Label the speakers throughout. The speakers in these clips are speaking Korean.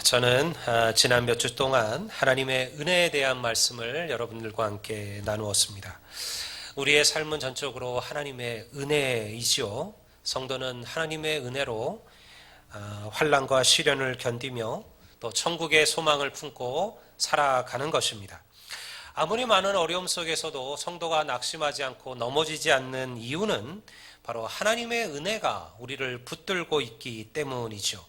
Speaker 1: 저는 지난 몇 주 동안 하나님의 은혜에 대한 말씀을 여러분들과 함께 나누었습니다. 우리의 삶은 전적으로 하나님의 은혜이지요. 성도는 하나님의 은혜로 환난과 시련을 견디며 또 천국의 소망을 품고 살아가는 것입니다. 아무리 많은 어려움 속에서도 성도가 낙심하지 않고 넘어지지 않는 이유는 바로 하나님의 은혜가 우리를 붙들고 있기 때문이죠.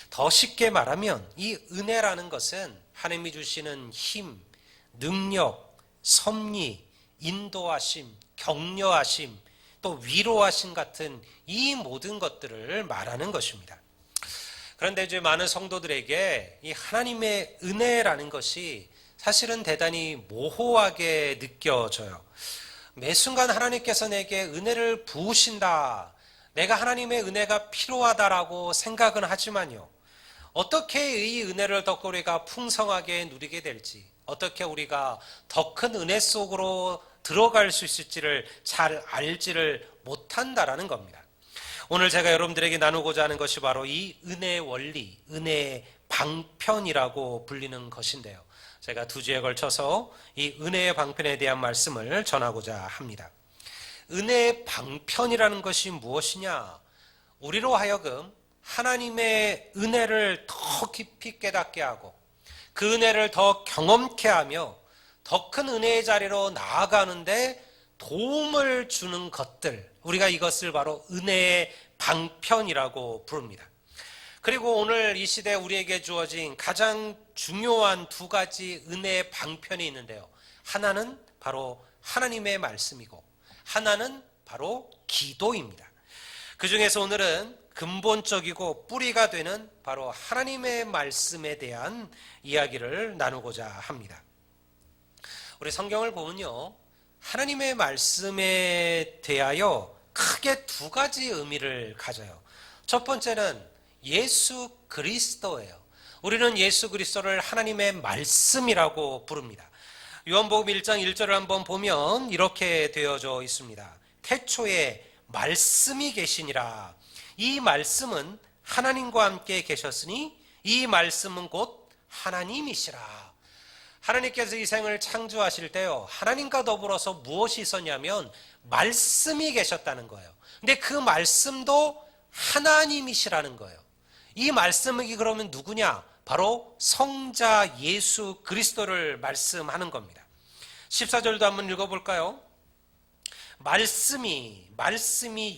Speaker 1: 더 쉽게 말하면 이 은혜라는 것은 하나님이 주시는 힘, 능력, 섭리, 인도하심, 격려하심, 또 위로하심 같은 이 모든 것들을 말하는 것입니다. 그런데 이제 많은 성도들에게 이 하나님의 은혜라는 것이 사실은 대단히 모호하게 느껴져요. 매 순간 하나님께서 내게 은혜를 부으신다, 내가 하나님의 은혜가 필요하다라고 생각은 하지만요, 어떻게 이 은혜를 더 우리가 풍성하게 누리게 될지, 어떻게 우리가 더 큰 은혜 속으로 들어갈 수 있을지를 잘 알지를 못한다라는 겁니다. 오늘 제가 여러분들에게 나누고자 하는 것이 바로 이 은혜의 원리, 은혜의 방편이라고 불리는 것인데요. 제가 두 주에 걸쳐서 이 은혜의 방편에 대한 말씀을 전하고자 합니다. 은혜의 방편이라는 것이 무엇이냐? 우리로 하여금 하나님의 은혜를 더 깊이 깨닫게 하고 그 은혜를 더 경험케 하며 더 큰 은혜의 자리로 나아가는데 도움을 주는 것들, 우리가 이것을 바로 은혜의 방편이라고 부릅니다. 그리고 오늘 이 시대에 우리에게 주어진 가장 중요한 두 가지 은혜의 방편이 있는데요. 하나는 바로 하나님의 말씀이고 하나는 바로 기도입니다. 그 중에서 오늘은 근본적이고 뿌리가 되는 바로 하나님의 말씀에 대한 이야기를 나누고자 합니다. 우리 성경을 보면요, 하나님의 말씀에 대하여 크게 두 가지 의미를 가져요. 첫 번째는 예수 그리스도예요. 우리는 예수 그리스도를 하나님의 말씀이라고 부릅니다. 요한복음 1장 1절을 한번 보면 이렇게 되어져 있습니다. 태초에 말씀이 계시니라. 이 말씀은 하나님과 함께 계셨으니 이 말씀은 곧 하나님이시라. 하나님께서 이 생을 창조하실 때요, 하나님과 더불어서 무엇이 있었냐면 말씀이 계셨다는 거예요. 근데 그 말씀도 하나님이시라는 거예요. 이 말씀이 그러면 누구냐? 바로 성자 예수 그리스도를 말씀하는 겁니다. 14절도 한번 읽어볼까요? 말씀이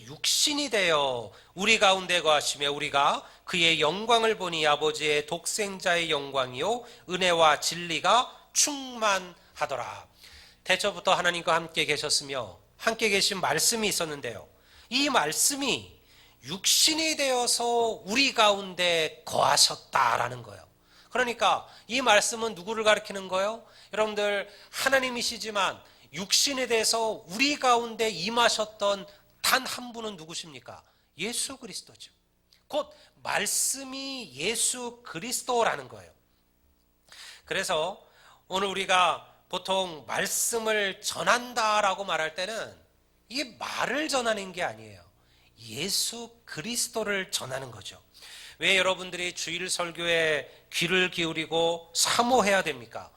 Speaker 1: 육신이 되어 우리 가운데 거하시며 우리가 그의 영광을 보니 아버지의 독생자의 영광이요 은혜와 진리가 충만하더라. 태초부터 하나님과 함께 계셨으며 함께 계신 말씀이 있었는데요, 이 말씀이 육신이 되어서 우리 가운데 거하셨다라는 거예요. 그러니까 이 말씀은 누구를 가리키는 거예요? 여러분들, 하나님이시지만 육신에 대해서 우리 가운데 임하셨던 단 한 분은 누구십니까? 예수 그리스도죠. 곧 말씀이 예수 그리스도라는 거예요. 그래서 오늘 우리가 보통 말씀을 전한다라고 말할 때는 이게 말을 전하는 게 아니에요. 예수 그리스도를 전하는 거죠. 왜 여러분들이 주일 설교에 귀를 기울이고 사모해야 됩니까?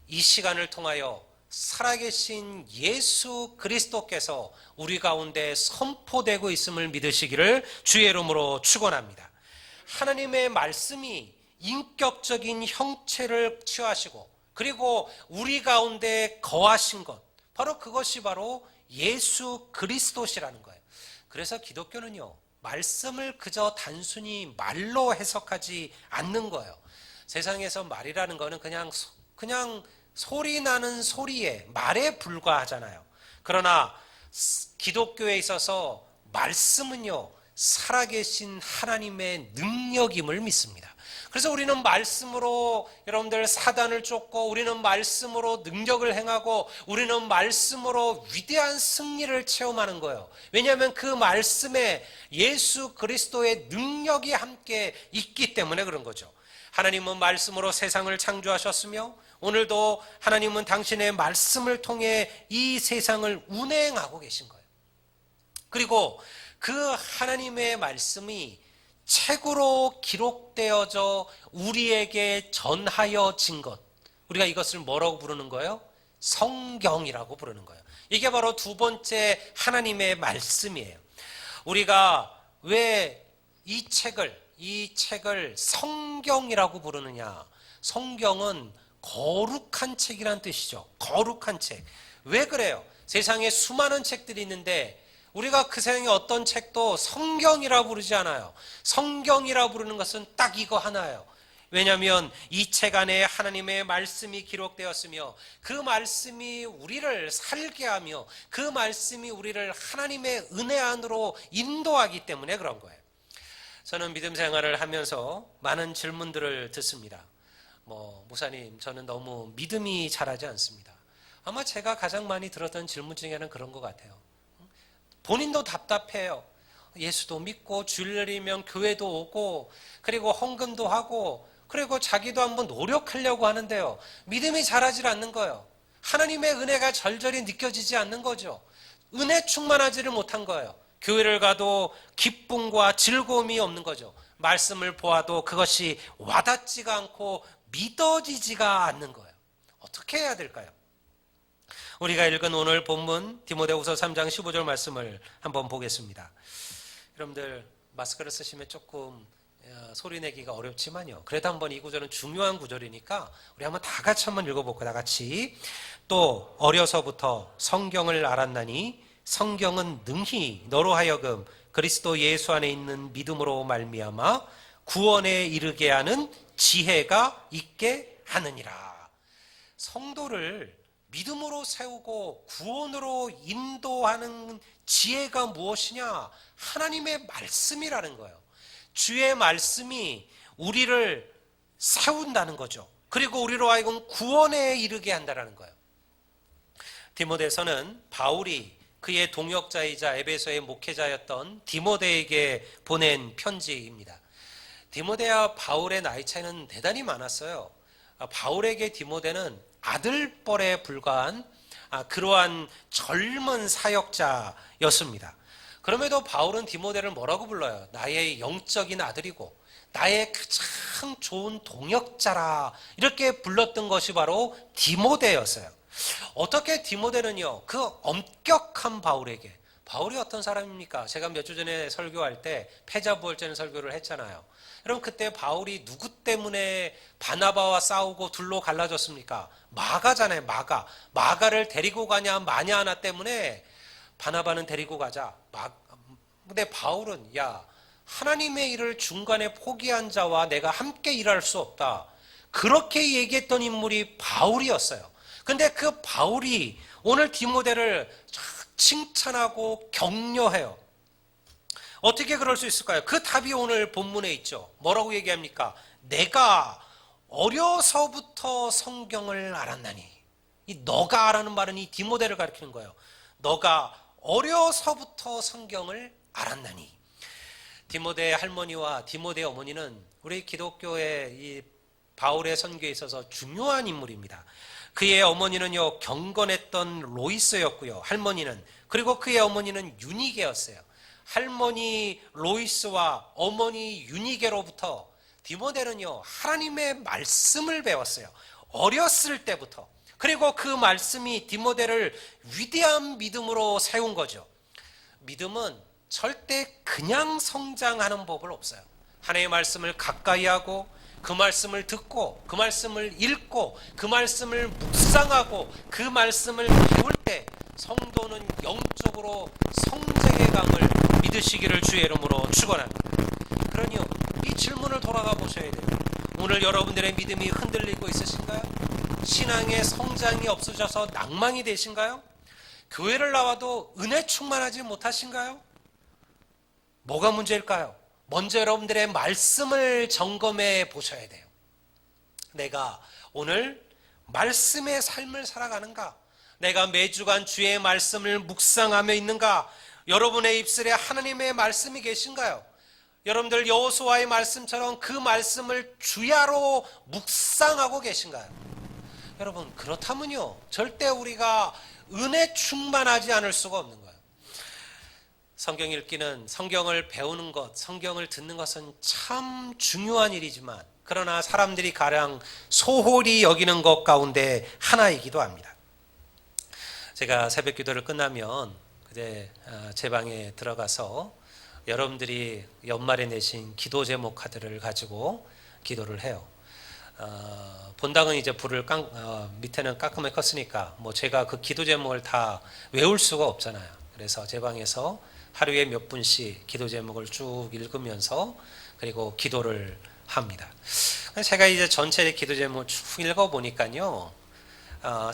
Speaker 1: 이 시간을 통하여 살아계신 예수 그리스도께서 우리 가운데 선포되고 있음을 믿으시기를 주의 이름으로 축원합니다. 하나님의 말씀이 인격적인 형체를 취하시고 그리고 우리 가운데 거하신 것, 바로 그것이 바로 예수 그리스도시라는 거예요. 그래서 기독교는요, 말씀을 그저 단순히 말로 해석하지 않는 거예요. 세상에서 말이라는 거는 그냥 소리 나는 소리에, 말에 불과하잖아요. 그러나 기독교에 있어서 말씀은요, 살아계신 하나님의 능력임을 믿습니다. 그래서 우리는 말씀으로 여러분들 사단을 쫓고, 우리는 말씀으로 능력을 행하고, 우리는 말씀으로 위대한 승리를 체험하는 거예요. 왜냐하면 그 말씀에 예수 그리스도의 능력이 함께 있기 때문에 그런 거죠. 하나님은 말씀으로 세상을 창조하셨으며 오늘도 하나님은 당신의 말씀을 통해 이 세상을 운행하고 계신 거예요. 그리고 그 하나님의 말씀이 책으로 기록되어져 우리에게 전하여진 것, 우리가 이것을 뭐라고 부르는 거예요? 성경이라고 부르는 거예요. 이게 바로 두 번째 하나님의 말씀이에요. 우리가 왜 이 책을 성경이라고 부르느냐? 성경은 거룩한 책이란 뜻이죠. 거룩한 책. 왜 그래요? 세상에 수많은 책들이 있는데 우리가 그 세상에 어떤 책도 성경이라 부르지 않아요. 성경이라 부르는 것은 딱 이거 하나예요. 왜냐하면 이 책 안에 하나님의 말씀이 기록되었으며 그 말씀이 우리를 살게 하며 그 말씀이 우리를 하나님의 은혜 안으로 인도하기 때문에 그런 거예요. 저는 믿음 생활을 하면서 많은 질문들을 듣습니다. 목사님, 저는 너무 믿음이 자라지 않습니다. 아마 제가 가장 많이 들었던 질문 중에 하나는 그런 것 같아요. 본인도 답답해요. 예수도 믿고 주일이면 교회도 오고 그리고 헌금도 하고 그리고 자기도 한번 노력하려고 하는데요. 믿음이 자라질 않는 거예요. 하나님의 은혜가 절절히 느껴지지 않는 거죠. 은혜 충만하지를 못한 거예요. 교회를 가도 기쁨과 즐거움이 없는 거죠. 말씀을 보아도 그것이 와닿지가 않고 믿어지지가 않는 거예요. 어떻게 해야 될까요? 우리가 읽은 오늘 본문 디모데후서 3장 15절 말씀을 한번 보겠습니다. 여러분들 마스크를 쓰시면 조금 소리 내기가 어렵지만요. 그래도 한번 이 구절은 중요한 구절이니까 우리 한번 다 같이 한번 읽어볼까요? 다 같이. 또 어려서부터 성경을 알았나니 성경은 능히 너로 하여금 그리스도 예수 안에 있는 믿음으로 말미암아 구원에 이르게 하는 지혜가 있게 하느니라. 성도를 믿음으로 세우고 구원으로 인도하는 지혜가 무엇이냐? 하나님의 말씀이라는 거예요. 주의 말씀이 우리를 세운다는 거죠. 그리고 우리로 하여금 구원에 이르게 한다는 거예요. 디모데서는 바울이 그의 동역자이자 에베소의 목회자였던 디모데에게 보낸 편지입니다. 디모데와 바울의 나이 차이는 대단히 많았어요. 바울에게 디모데는 아들뻘에 불과한 그러한 젊은 사역자였습니다. 그럼에도 바울은 디모데를 뭐라고 불러요? 나의 영적인 아들이고 나의 가장 좋은 동역자라 이렇게 불렀던 것이 바로 디모데였어요. 어떻게 디모데는요, 그 엄격한 바울에게, 바울이 어떤 사람입니까? 제가 몇 주 전에 설교할 때 패자부활절 설교를 했잖아요. 여러분, 그때 바울이 누구 때문에 바나바와 싸우고 둘로 갈라졌습니까? 마가잖아요. 마가를 데리고 가냐 마냐 하나 때문에 바나바는 데리고 가자. 근데 바울은 하나님의 일을 중간에 포기한 자와 내가 함께 일할 수 없다. 그렇게 얘기했던 인물이 바울이었어요. 근데 그 바울이 오늘 디모데를 칭찬하고 격려해요. 어떻게 그럴 수 있을까요? 그 답이 오늘 본문에 있죠. 뭐라고 얘기합니까? 내가 어려서부터 성경을 알았나니. 이 너가 라는 말은 이 디모데를 가리키는 거예요. 너가 어려서부터 성경을 알았나니. 디모데의 할머니와 디모데의 어머니는 우리 기독교의 이 바울의 선교에 있어서 중요한 인물입니다. 그의 어머니는요, 경건했던 로이스였고요. 할머니는. 그리고 그의 어머니는 유니게였어요. 할머니 로이스와 어머니 유니게로부터 디모데는요, 하나님의 말씀을 배웠어요. 어렸을 때부터. 그리고 그 말씀이 디모데를 위대한 믿음으로 세운 거죠. 믿음은 절대 그냥 성장하는 법은 없어요. 하나님의 말씀을 가까이 하고 그 말씀을 듣고 그 말씀을 읽고 그 말씀을 묵상하고 그 말씀을 배울 때 성도는 영적으로 성장의 강을 믿으시기를 주의 이름으로 축원합니다. 그러니요, 이 질문을 돌아가 보셔야 돼요. 오늘 여러분들의 믿음이 흔들리고 있으신가요? 신앙의 성장이 없어져서 낭망이 되신가요? 교회를 나와도 은혜 충만하지 못하신가요? 뭐가 문제일까요? 먼저 여러분들의 말씀을 점검해 보셔야 돼요. 내가 오늘 말씀의 삶을 살아가는가? 내가 매주간 주의 말씀을 묵상하며 있는가? 여러분의 입술에 하나님의 말씀이 계신가요? 여러분들 여호수아의 말씀처럼 그 말씀을 주야로 묵상하고 계신가요? 여러분, 그렇다면요, 절대 우리가 은혜 충만하지 않을 수가 없는 거예요. 성경 읽기는, 성경을 배우는 것, 성경을 듣는 것은 참 중요한 일이지만 그러나 사람들이 가장 소홀히 여기는 것 가운데 하나이기도 합니다. 제가 새벽 기도를 끝나면 그때 제 방에 들어가서 여러분들이 연말에 내신 기도 제목 카드를 가지고 기도를 해요. 본당은 이제 불을 밑에는 깜깜하게 껐으니까 뭐 제가 그 기도 제목을 다 외울 수가 없잖아요. 그래서 제 방에서 하루에 몇 분씩 기도 제목을 쭉 읽으면서 그리고 기도를 합니다. 제가 이제 전체 기도 제목을 쭉 읽어보니까요,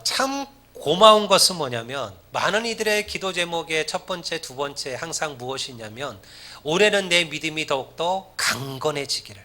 Speaker 1: 참 고마운 것은 뭐냐면 많은 이들의 기도 제목의 첫 번째, 두 번째 항상 무엇이 있냐면 올해는 내 믿음이 더욱더 강건해지기를,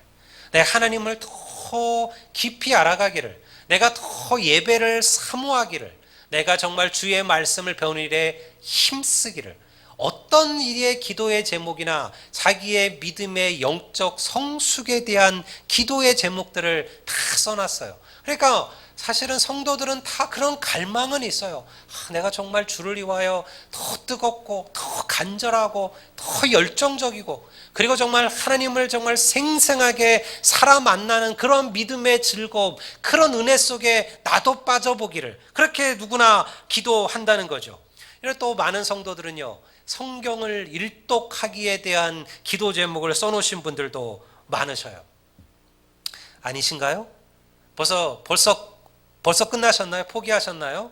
Speaker 1: 내 하나님을 더 깊이 알아가기를, 내가 더 예배를 사모하기를, 내가 정말 주의 말씀을 배우는 일에 힘쓰기를, 어떤 일의 기도의 제목이나 자기의 믿음의 영적 성숙에 대한 기도의 제목들을 다 써놨어요. 그러니까 사실은 성도들은 다 그런 갈망은 있어요. 내가 정말 주를 위하여 더 뜨겁고 더 간절하고 더 열정적이고 그리고 정말 하나님을 정말 생생하게 살아 만나는 그런 믿음의 즐거움, 그런 은혜 속에 나도 빠져보기를 그렇게 누구나 기도한다는 거죠. 이런 또 많은 성도들은요, 성경을 일독하기에 대한 기도 제목을 써놓으신 분들도 많으셔요. 아니신가요? 벌써 끝나셨나요? 포기하셨나요?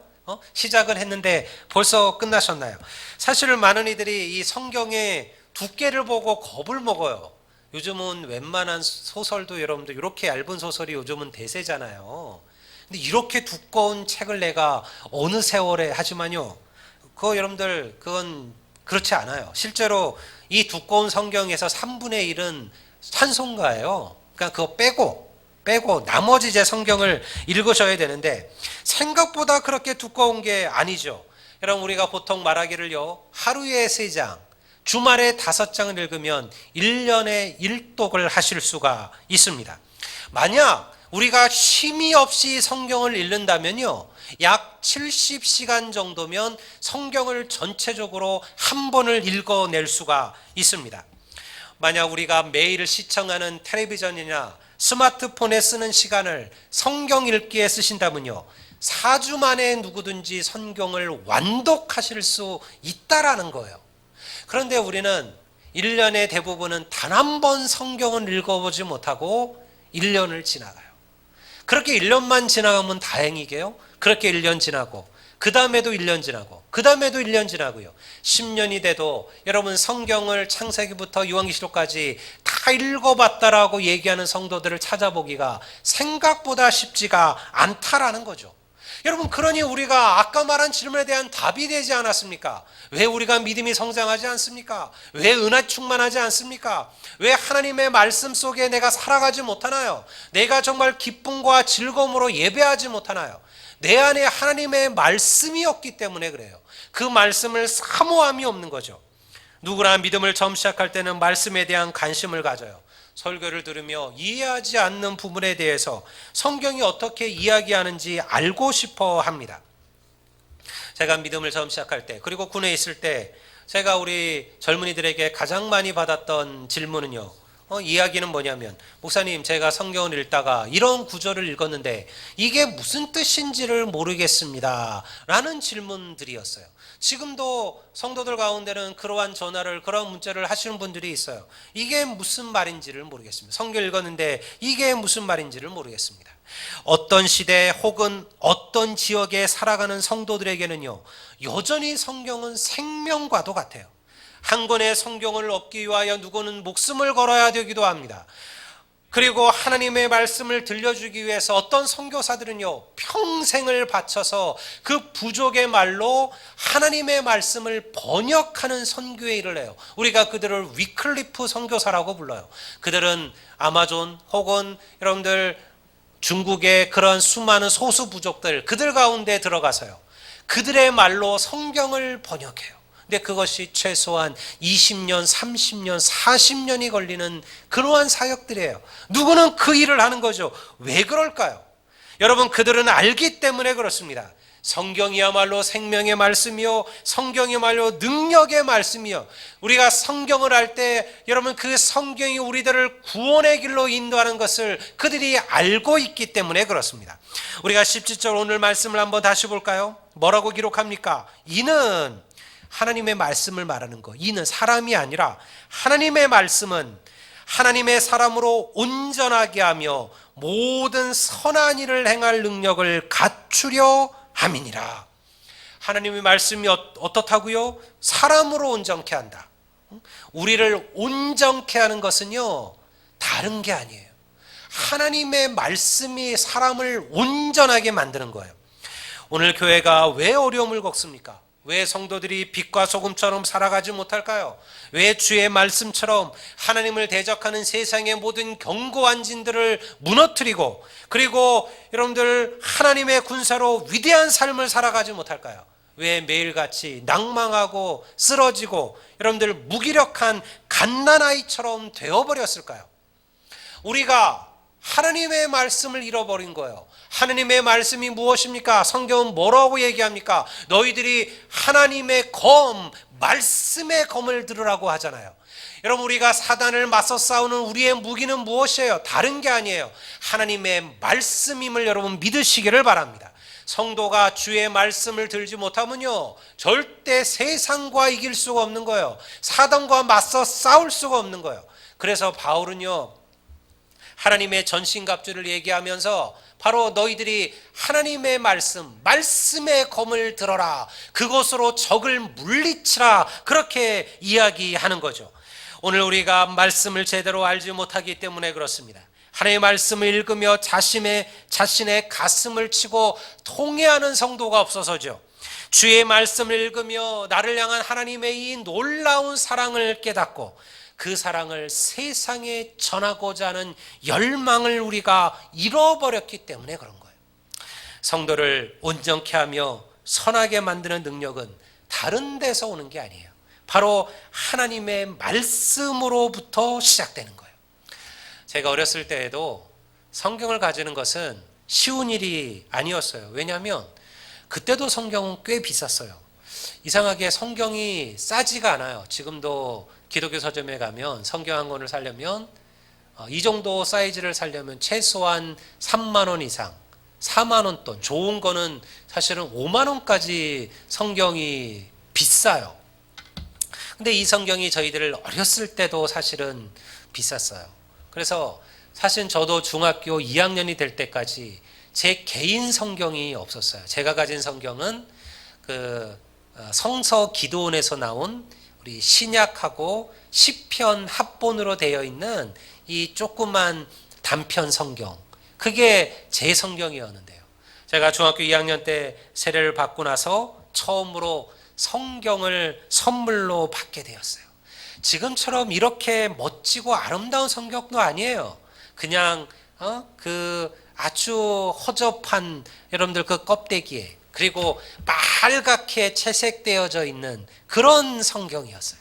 Speaker 1: 시작을 했는데 벌써 끝나셨나요? 사실은 많은 이들이 이 성경의 두께를 보고 겁을 먹어요. 요즘은 웬만한 소설도 여러분들 이렇게 얇은 소설이 요즘은 대세잖아요. 근데 이렇게 두꺼운 책을 내가 어느 세월에, 하지만요, 그거 여러분들 그건 그렇지 않아요. 실제로 이 두꺼운 성경에서 3분의 1은 찬송가예요. 그러니까 그거 빼고 나머지 이제 성경을 읽으셔야 되는데 생각보다 그렇게 두꺼운 게 아니죠. 여러분, 우리가 보통 말하기를요, 하루에 3장, 주말에 5장을 읽으면 1년에 1독을 하실 수가 있습니다. 만약 우리가 쉼이 없이 성경을 읽는다면요, 약 70시간 정도면 성경을 전체적으로 한 번을 읽어낼 수가 있습니다. 만약 우리가 매일 시청하는 텔레비전이나 스마트폰에 쓰는 시간을 성경 읽기에 쓰신다면요, 4주 만에 누구든지 성경을 완독하실 수 있다라는 거예요. 그런데 우리는 1년의 대부분은 단 한 번 성경을 읽어보지 못하고 1년을 지나가요. 그렇게 1년만 지나가면 다행이게요. 그렇게 1년 지나고 그 다음에도 1년 지나고 그 다음에도 1년 지나고요. 10년이 돼도 여러분 성경을 창세기부터 요한계시록까지 다 읽어봤다라고 얘기하는 성도들을 찾아보기가 생각보다 쉽지가 않다라는 거죠. 여러분, 그러니 우리가 아까 말한 질문에 대한 답이 되지 않았습니까? 왜 우리가 믿음이 성장하지 않습니까? 왜 은혜 충만하지 않습니까? 왜 하나님의 말씀 속에 내가 살아가지 못하나요? 내가 정말 기쁨과 즐거움으로 예배하지 못하나요? 내 안에 하나님의 말씀이 없기 때문에 그래요. 그 말씀을 사모함이 없는 거죠. 누구나 믿음을 처음 시작할 때는 말씀에 대한 관심을 가져요. 설교를 들으며 이해하지 않는 부분에 대해서 성경이 어떻게 이야기하는지 알고 싶어 합니다. 제가 믿음을 처음 시작할 때, 그리고 군에 있을 때 제가 우리 젊은이들에게 가장 많이 받았던 질문은요, 이야기는 뭐냐면, 목사님, 제가 성경을 읽다가 이런 구절을 읽었는데 이게 무슨 뜻인지를 모르겠습니다 라는 질문들이었어요. 지금도 성도들 가운데는 그러한 전화를, 그러한 문자를 하시는 분들이 있어요. 이게 무슨 말인지를 모르겠습니다. 성경 읽었는데 이게 무슨 말인지를 모르겠습니다. 어떤 시대 혹은 어떤 지역에 살아가는 성도들에게는요, 여전히 성경은 생명과도 같아요. 한 권의 성경을 얻기 위하여 누구는 목숨을 걸어야 되기도 합니다. 그리고 하나님의 말씀을 들려주기 위해서 어떤 선교사들은요, 평생을 바쳐서 그 부족의 말로 하나님의 말씀을 번역하는 선교의 일을 해요. 우리가 그들을 위클리프 선교사라고 불러요. 그들은 아마존 혹은 여러분들 중국의 그런 수많은 소수 부족들, 그들 가운데 들어가서요, 그들의 말로 성경을 번역해요. 근데 그것이 최소한 20년, 30년, 40년이 걸리는 그러한 사역들이에요. 누구는 그 일을 하는 거죠. 왜 그럴까요? 여러분, 그들은 알기 때문에 그렇습니다. 성경이야말로 생명의 말씀이요, 성경이야말로 능력의 말씀이요. 우리가 성경을 할 때 여러분 그 성경이 우리들을 구원의 길로 인도하는 것을 그들이 알고 있기 때문에 그렇습니다. 우리가 17절 오늘 말씀을 한번 다시 볼까요? 뭐라고 기록합니까? 이는 하나님의 말씀을 말하는 거. 이는 사람이 아니라 하나님의 말씀은 하나님의 사람으로 온전하게 하며 모든 선한 일을 행할 능력을 갖추려 함이니라. 하나님의 말씀이 어떻다고요? 사람으로 온전케 한다. 우리를 온전케 하는 것은요, 다른 게 아니에요. 하나님의 말씀이 사람을 온전하게 만드는 거예요. 오늘 교회가 왜 어려움을 겪습니까? 왜 성도들이 빛과 소금처럼 살아가지 못할까요? 왜 주의 말씀처럼 하나님을 대적하는 세상의 모든 견고한 진들을 무너뜨리고, 그리고 여러분들 하나님의 군사로 위대한 삶을 살아가지 못할까요? 왜 매일같이 낭망하고 쓰러지고 여러분들 무기력한 갓난아이처럼 되어버렸을까요? 우리가 하나님의 말씀을 잃어버린 거예요. 하나님의 말씀이 무엇입니까? 성경은 뭐라고 얘기합니까? 너희들이 하나님의 검, 말씀의 검을 들으라고 하잖아요. 여러분, 우리가 사단을 맞서 싸우는 우리의 무기는 무엇이에요? 다른 게 아니에요. 하나님의 말씀임을 여러분 믿으시기를 바랍니다. 성도가 주의 말씀을 들지 못하면요, 절대 세상과 이길 수가 없는 거예요. 사단과 맞서 싸울 수가 없는 거예요. 그래서 바울은요, 하나님의 전신갑주를 얘기하면서 바로 너희들이 하나님의 말씀, 말씀의 검을 들어라, 그것으로 적을 물리치라, 그렇게 이야기하는 거죠. 오늘 우리가 말씀을 제대로 알지 못하기 때문에 그렇습니다. 하나님의 말씀을 읽으며 자신의 가슴을 치고 통회하는 성도가 없어서죠. 주의 말씀을 읽으며 나를 향한 하나님의 이 놀라운 사랑을 깨닫고 그 사랑을 세상에 전하고자 하는 열망을 우리가 잃어버렸기 때문에 그런 거예요. 성도를 온전케 하며 선하게 만드는 능력은 다른 데서 오는 게 아니에요. 바로 하나님의 말씀으로부터 시작되는 거예요. 제가 어렸을 때에도 성경을 가지는 것은 쉬운 일이 아니었어요. 왜냐하면 그때도 성경은 꽤 비쌌어요. 이상하게 성경이 싸지가 않아요. 지금도 기독교 서점에 가면 성경 한 권을 사려면 이 정도 사이즈를 사려면 최소한 3만 원 이상, 4만 원 돈, 좋은 거는 사실은 5만 원까지 성경이 비싸요. 근데 이 성경이 저희들 어렸을 때도 사실은 비쌌어요. 그래서 사실 저도 중학교 2학년이 될 때까지 제 개인 성경이 없었어요. 제가 가진 성경은 그 성서 기도원에서 나온 우리 신약하고 시편 합본으로 되어 있는 이 조그만 단편 성경, 그게 제 성경이었는데요. 제가 중학교 2학년 때 세례를 받고 나서 처음으로 성경을 선물로 받게 되었어요. 지금처럼 이렇게 멋지고 아름다운 성경도 아니에요. 그냥 그 아주 허접한 여러분들 그 껍데기에, 그리고 빨갛게 채색되어져 있는 그런 성경이었어요.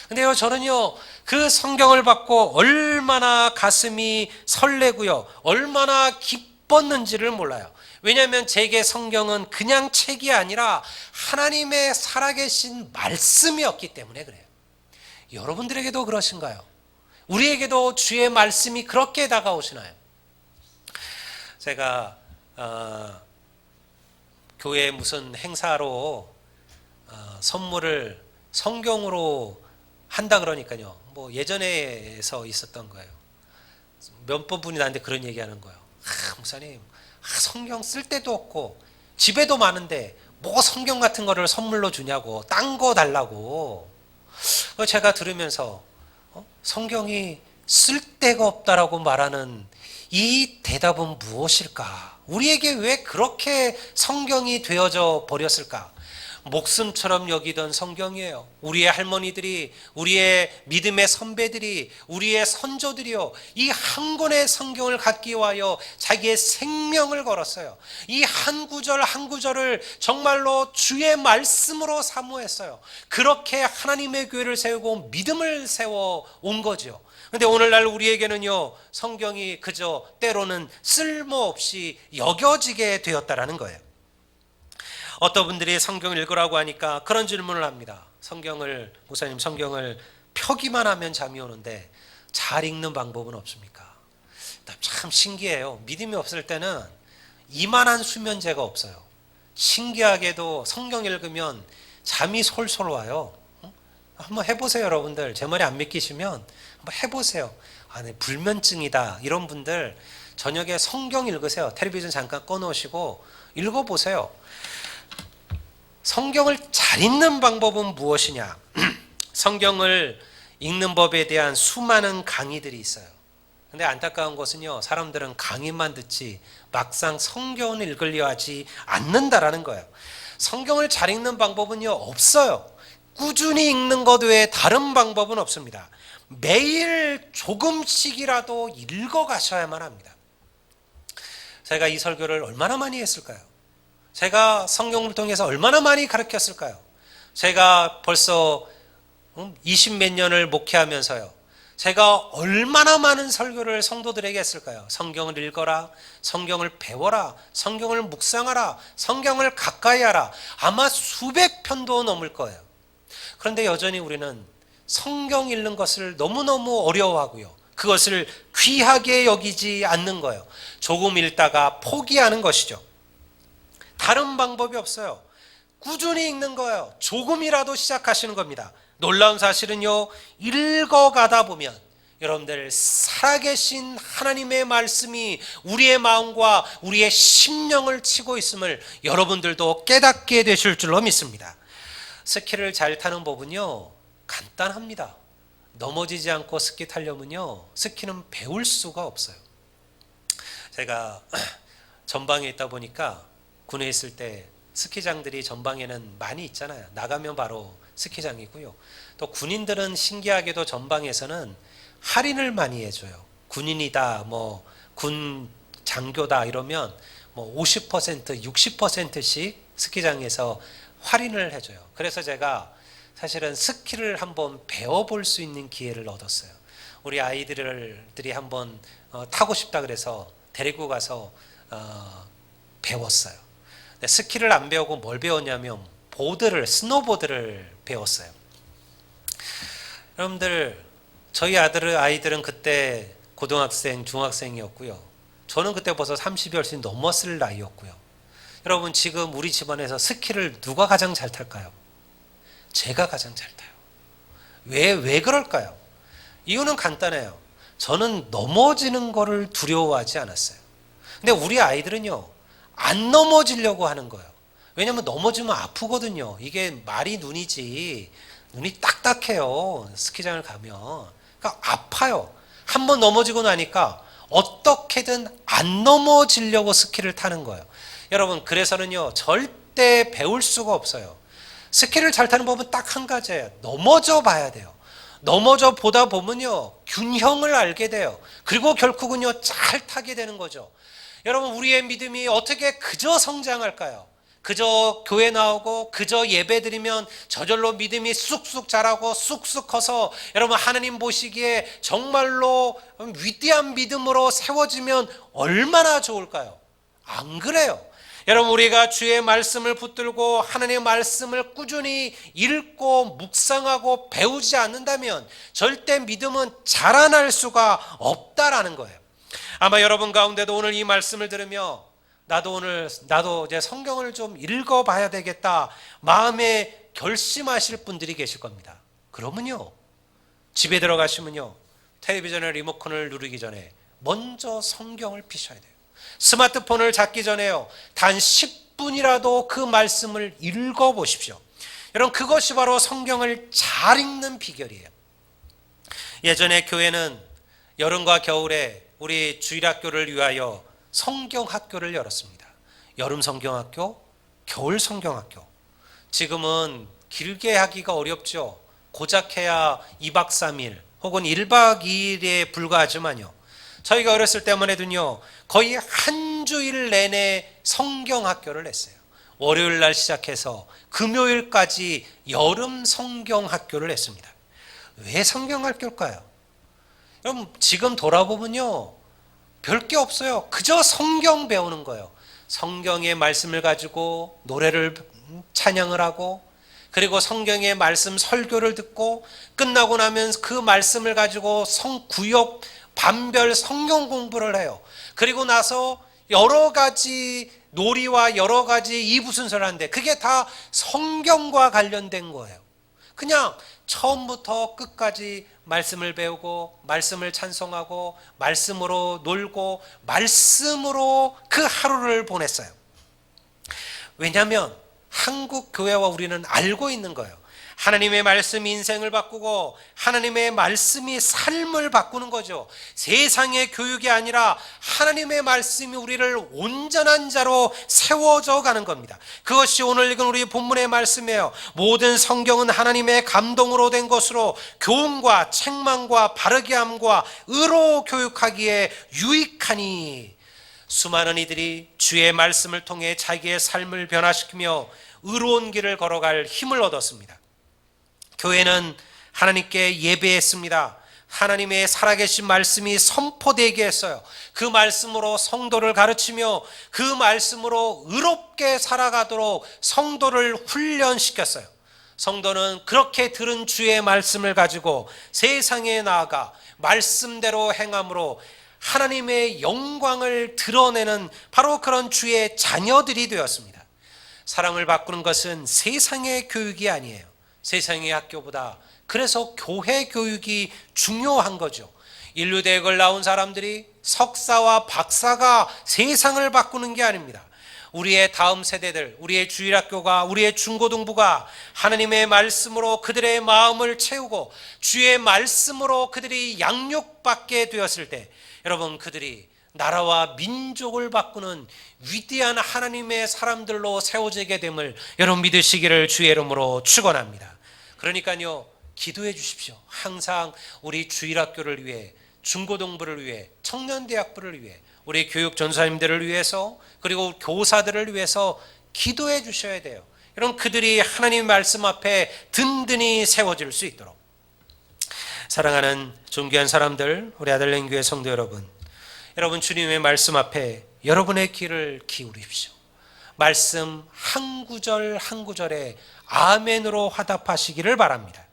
Speaker 1: 근데요, 저는요, 그 성경을 받고 얼마나 가슴이 설레고요, 얼마나 기뻤는지를 몰라요. 왜냐하면 제게 성경은 그냥 책이 아니라 하나님의 살아계신 말씀이었기 때문에 그래요. 여러분들에게도 그러신가요? 우리에게도 주의 말씀이 그렇게 다가오시나요? 제가 교회 무슨 행사로 선물을 성경으로 한다 그러니까요, 뭐 예전에서 있었던 거예요. 몇 분이 나한테 그런 얘기하는 거예요. 목사님, 성경 쓸 데도 없고 집에도 많은데 뭐 성경 같은 거를 선물로 주냐고, 딴 거 달라고. 제가 들으면서 성경이 쓸 데가 없다라고 말하는 이 대답은 무엇일까? 우리에게 왜 그렇게 성경이 되어져 버렸을까? 목숨처럼 여기던 성경이에요. 우리의 할머니들이, 우리의 믿음의 선배들이, 우리의 선조들이요, 이 한 권의 성경을 갖기 위하여 자기의 생명을 걸었어요. 이 한 구절 한 구절을 정말로 주의 말씀으로 사모했어요. 그렇게 하나님의 교회를 세우고 믿음을 세워 온 거죠. 근데 오늘날 우리에게는요, 성경이 그저 때로는 쓸모없이 여겨지게 되었다라는 거예요. 어떤 분들이 성경을 읽으라고 하니까 그런 질문을 합니다. 목사님 성경을 펴기만 하면 잠이 오는데 잘 읽는 방법은 없습니까? 참 신기해요. 믿음이 없을 때는 이만한 수면제가 없어요. 신기하게도 성경 읽으면 잠이 솔솔 와요. 한번 해보세요, 여러분들. 제 말이 안 믿기시면 한번 해보세요. 네, 불면증이다 이런 분들 저녁에 성경 읽으세요. 텔레비전 잠깐 꺼놓으시고 읽어보세요. 성경을 잘 읽는 방법은 무엇이냐? 성경을 읽는 법에 대한 수많은 강의들이 있어요. 근데 안타까운 것은요, 사람들은 강의만 듣지 막상 성경을 읽으려 하지 않는다라는 거예요. 성경을 잘 읽는 방법은요, 없어요. 꾸준히 읽는 것 외에 다른 방법은 없습니다. 매일 조금씩이라도 읽어 가셔야만 합니다. 제가 이 설교를 얼마나 많이 했을까요? 제가 성경을 통해서 얼마나 많이 가르쳤을까요? 제가 벌써 20몇 년을 목회하면서요, 제가 얼마나 많은 설교를 성도들에게 했을까요? 성경을 읽어라, 성경을 배워라, 성경을 묵상하라, 성경을 가까이 하라. 아마 수백 편도 넘을 거예요. 그런데 여전히 우리는 성경 읽는 것을 너무너무 어려워하고요, 그것을 귀하게 여기지 않는 거예요. 조금 읽다가 포기하는 것이죠. 다른 방법이 없어요. 꾸준히 읽는 거예요. 조금이라도 시작하시는 겁니다. 놀라운 사실은요, 읽어가다 보면 여러분들 살아계신 하나님의 말씀이 우리의 마음과 우리의 심령을 치고 있음을 여러분들도 깨닫게 되실 줄로 믿습니다. 스키를 잘 타는 법은요, 간단합니다. 넘어지지 않고 스키 타려면요, 스키는 배울 수가 없어요. 제가 전방에 있다 보니까 군에 있을 때 스키장들이 전방에는 많이 있잖아요. 나가면 바로 스키장이고요. 또 군인들은 신기하게도 전방에서는 할인을 많이 해줘요. 군인이다, 군 장교다 이러면 50%, 60%씩 스키장에서 할인을 해줘요. 그래서 제가 사실은 스키를 한번 배워볼 수 있는 기회를 얻었어요. 우리 아이들이 한번 타고 싶다 그래서 데리고 가서 배웠어요. 근데 스키를 안 배우고 뭘 배웠냐면 스노보드를 배웠어요. 여러분들, 저희 아이들은 그때 고등학생, 중학생이었고요. 저는 그때 벌써 30이 훨씬 넘었을 나이였고요. 여러분, 지금 우리 집안에서 스키를 누가 가장 잘 탈까요? 제가 가장 잘 타요. 왜 그럴까요? 이유는 간단해요. 저는 넘어지는 거를 두려워하지 않았어요. 근데 우리 아이들은요, 안 넘어지려고 하는 거예요. 왜냐면 넘어지면 아프거든요. 이게 말이 눈이지, 눈이 딱딱해요. 스키장을 가면. 그러니까 아파요. 한번 넘어지고 나니까 어떻게든 안 넘어지려고 스키를 타는 거예요. 여러분, 그래서는요, 절대 배울 수가 없어요. 스키를 잘 타는 법은 딱 한 가지예요. 넘어져 봐야 돼요. 넘어져 보다 보면요, 균형을 알게 돼요. 그리고 결국은요, 잘 타게 되는 거죠. 여러분, 우리의 믿음이 어떻게 그저 성장할까요? 그저 교회 나오고 그저 예배 드리면 저절로 믿음이 쑥쑥 자라고 쑥쑥 커서 여러분, 하나님 보시기에 정말로 위대한 믿음으로 세워지면 얼마나 좋을까요? 안 그래요. 여러분, 우리가 주의 말씀을 붙들고 하나님의 말씀을 꾸준히 읽고 묵상하고 배우지 않는다면 절대 믿음은 자라날 수가 없다라는 거예요. 아마 여러분 가운데도 오늘 이 말씀을 들으며 나도 이제 성경을 좀 읽어봐야 되겠다 마음에 결심하실 분들이 계실 겁니다. 그러면요, 집에 들어가시면요, 텔레비전의 리모컨을 누르기 전에 먼저 성경을 피셔야 돼요. 스마트폰을 잡기 전에요, 단 10분이라도 그 말씀을 읽어보십시오. 여러분, 그것이 바로 성경을 잘 읽는 비결이에요. 예전에 교회는 여름과 겨울에 우리 주일학교를 위하여 성경학교를 열었습니다. 여름 성경학교, 겨울 성경학교. 지금은 길게 하기가 어렵죠. 고작 해야 2박 3일 혹은 1박 2일에 불과하지만요, 저희가 어렸을 때만 해도요, 거의 한 주일 내내 성경학교를 했어요. 월요일 날 시작해서 금요일까지 여름 성경학교를 했습니다. 왜 성경학교일까요? 여러분, 지금 돌아보면요, 별게 없어요. 그저 성경 배우는 거예요. 성경의 말씀을 가지고 노래를 찬양을 하고, 그리고 성경의 말씀 설교를 듣고, 끝나고 나면 그 말씀을 가지고 구역 반별 성경 공부를 해요. 그리고 나서 여러 가지 놀이와 여러 가지 이부순서를 하는데, 그게 다 성경과 관련된 거예요. 그냥 처음부터 끝까지 말씀을 배우고, 말씀을 찬송하고, 말씀으로 놀고, 말씀으로 그 하루를 보냈어요. 왜냐하면 한국 교회와 우리는 알고 있는 거예요. 하나님의 말씀이 인생을 바꾸고, 하나님의 말씀이 삶을 바꾸는 거죠. 세상의 교육이 아니라 하나님의 말씀이 우리를 온전한 자로 세워져 가는 겁니다. 그것이 오늘 읽은 우리 본문의 말씀이에요. 모든 성경은 하나님의 감동으로 된 것으로 교훈과 책망과 바르게 함과 의로 교육하기에 유익하니, 수많은 이들이 주의 말씀을 통해 자기의 삶을 변화시키며 의로운 길을 걸어갈 힘을 얻었습니다. 교회는 하나님께 예배했습니다. 하나님의 살아계신 말씀이 선포되게 했어요. 그 말씀으로 성도를 가르치며 그 말씀으로 의롭게 살아가도록 성도를 훈련시켰어요. 성도는 그렇게 들은 주의 말씀을 가지고 세상에 나아가 말씀대로 행함으로 하나님의 영광을 드러내는 바로 그런 주의 자녀들이 되었습니다. 사람을 바꾸는 것은 세상의 교육이 아니에요. 세상의 학교보다 그래서 교회 교육이 중요한 거죠. 인류대학을 나온 사람들이 석사와 박사가 세상을 바꾸는 게 아닙니다. 우리의 다음 세대들, 우리의 주일학교가, 우리의 중고등부가 하나님의 말씀으로 그들의 마음을 채우고 주의 말씀으로 그들이 양육받게 되었을 때, 여러분, 그들이 나라와 민족을 바꾸는 위대한 하나님의 사람들로 세워지게 됨을 여러분 믿으시기를 주의 이름으로 축원합니다. 그러니까요, 기도해 주십시오. 항상 우리 주일학교를 위해, 중고등부를 위해, 청년대학부를 위해, 우리 교육 전사님들을 위해서, 그리고 교사들을 위해서 기도해 주셔야 돼요. 여러분, 그들이 하나님의 말씀 앞에 든든히 세워질 수 있도록. 사랑하는 존귀한 사람들, 우리 아들랭교회 성도 여러분, 여러분 주님의 말씀 앞에 여러분의 귀를 기울이십시오. 말씀 한 구절 한 구절에 아멘으로 화답하시기를 바랍니다.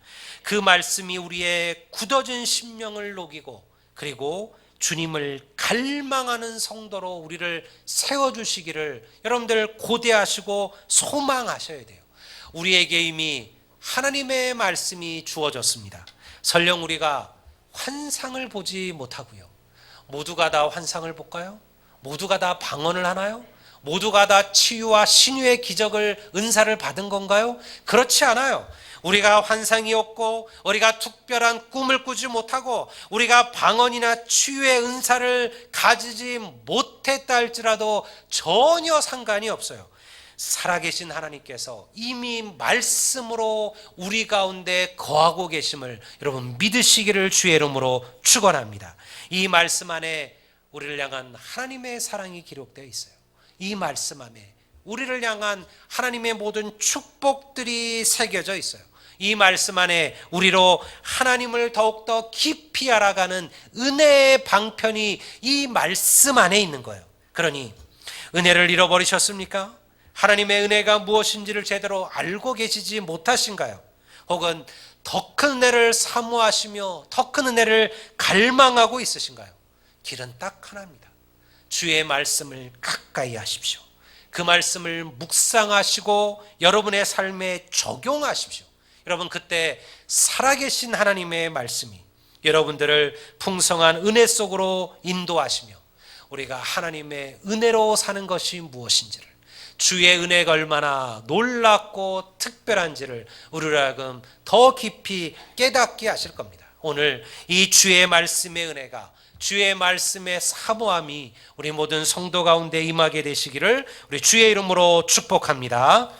Speaker 1: 그 말씀이 우리의 굳어진 심령을 녹이고, 그리고 주님을 갈망하는 성도로 우리를 세워주시기를 여러분들 고대하시고 소망하셔야 돼요. 우리에게 이미 하나님의 말씀이 주어졌습니다. 설령 우리가 환상을 보지 못하고요, 모두가 다 환상을 볼까요? 모두가 다 방언을 하나요? 모두가 다 치유와 신유의 기적을, 은사를 받은 건가요? 그렇지 않아요. 우리가 환상이 없고, 우리가 특별한 꿈을 꾸지 못하고, 우리가 방언이나 치유의 은사를 가지지 못했다 할지라도 전혀 상관이 없어요. 살아계신 하나님께서 이미 말씀으로 우리 가운데 거하고 계심을 여러분 믿으시기를 주의 이름으로 축원합니다. 이 말씀 안에 우리를 향한 하나님의 사랑이 기록되어 있어요. 이 말씀 안에 우리를 향한 하나님의 모든 축복들이 새겨져 있어요. 이 말씀 안에 우리로 하나님을 더욱더 깊이 알아가는 은혜의 방편이 이 말씀 안에 있는 거예요. 그러니 은혜를 잃어버리셨습니까? 하나님의 은혜가 무엇인지를 제대로 알고 계시지 못하신가요? 혹은 더 큰 은혜를 사모하시며 더 큰 은혜를 갈망하고 있으신가요? 길은 딱 하나입니다. 주의 말씀을 가까이 하십시오. 그 말씀을 묵상하시고 여러분의 삶에 적용하십시오. 여러분, 그때 살아계신 하나님의 말씀이 여러분들을 풍성한 은혜 속으로 인도하시며 우리가 하나님의 은혜로 사는 것이 무엇인지를, 주의 은혜가 얼마나 놀랍고 특별한지를 우리로 하여금 더 깊이 깨닫게 하실 겁니다. 오늘 이 주의 말씀의 은혜가, 주의 말씀의 사모함이 우리 모든 성도 가운데 임하게 되시기를 우리 주의 이름으로 축복합니다.